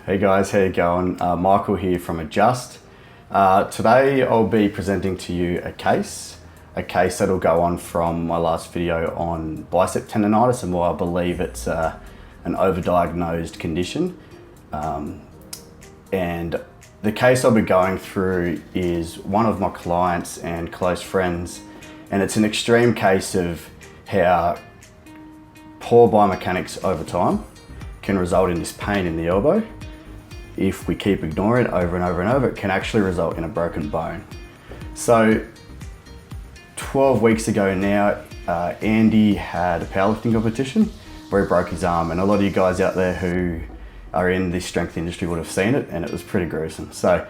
Hey guys, how you going? Michael here from Adjust. Today I'll be presenting to you a case that'll go on from my last video on bicep tendinitis and why I believe it's an overdiagnosed condition. And the case I'll be going through is one of my clients and close friends, and it's an extreme case of how poor biomechanics over time can result in this pain in the elbow. If we keep ignoring it over and over and over, it can actually result in a broken bone. So 12 weeks ago now, Andy had a powerlifting competition where he broke his arm, and a lot of you guys out there who are in the strength industry would have seen it, and it was pretty gruesome. So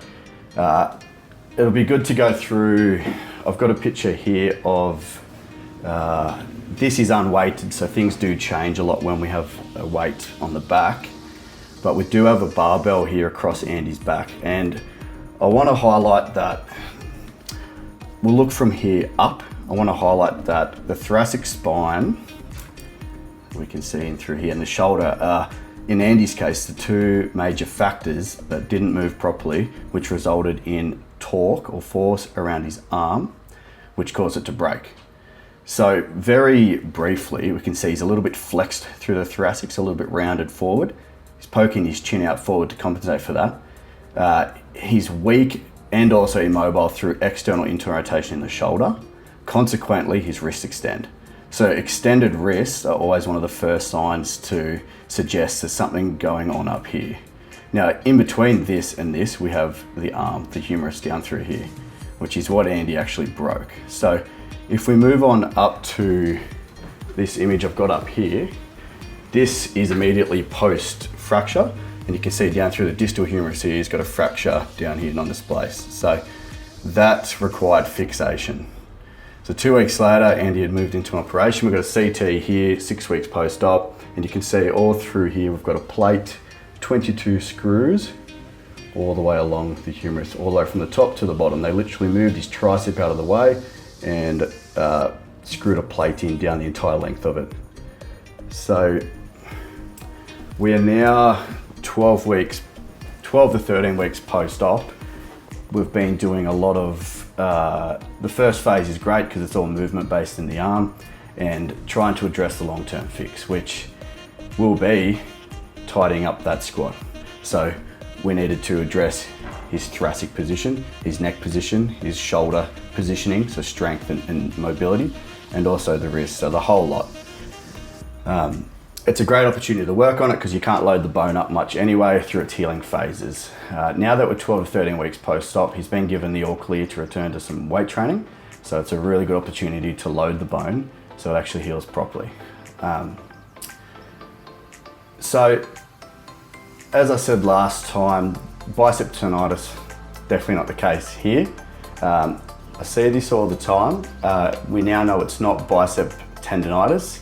it'll be good to go through. I've got a picture here of, this is unweighted, so things do change a lot when we have a weight on the back. But we do have a barbell here across Andy's back, and I want to highlight that we'll look from here up. I want to highlight that the thoracic spine, we can see in through here, and the shoulder, in Andy's case, the two major factors that didn't move properly, which resulted in torque or force around his arm, which caused it to break. So very briefly, we can see he's a little bit flexed through the thoracic, so a little bit rounded forward. He's poking his chin out forward to compensate for that. He's weak and also immobile through external internal rotation in the shoulder. Consequently, his wrists extend. So extended wrists are always one of the first signs to suggest there's something going on up here. Now, in between this and this, we have the arm, the humerus down through here, which is what Andy actually broke. So if we move on up to this image I've got up here, this is immediately post fracture, and you can see down through the distal humerus here, he's got a fracture down here non-displaced. So that required fixation. So 2 weeks later, Andy had moved into an operation. We've got a CT here, 6 weeks post-op, and you can see all through here, we've got a plate, 22 screws, all the way along the humerus, all the way from the top to the bottom. They literally moved his tricep out of the way and screwed a plate in down the entire length of it. So we are now 12 to 13 weeks post-op. We've been doing a lot of, the first phase is great because it's all movement based in the arm and trying to address the long-term fix, which will be tidying up that squat. So we needed to address his thoracic position, his neck position, his shoulder positioning, so strength and mobility, and also the wrist, so the whole lot. It's a great opportunity to work on it because you can't load the bone up much anyway through its healing phases. Now that we're 12 to 13 weeks post-op, he's been given the all clear to return to some weight training. So it's a really good opportunity to load the bone so it actually heals properly. So as I said last time, bicep tendinitis, definitely not the case here. I see this all the time. We now know it's not bicep tendinitis,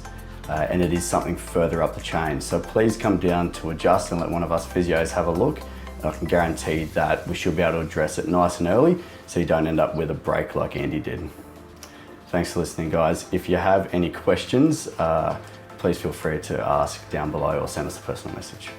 and it is something further up the chain. So please come down to Adjust and let one of us physios have a look. I can guarantee that we should be able to address it nice and early so you don't end up with a break like Andy did. Thanks for listening, guys. If you have any questions, please feel free to ask down below or send us a personal message.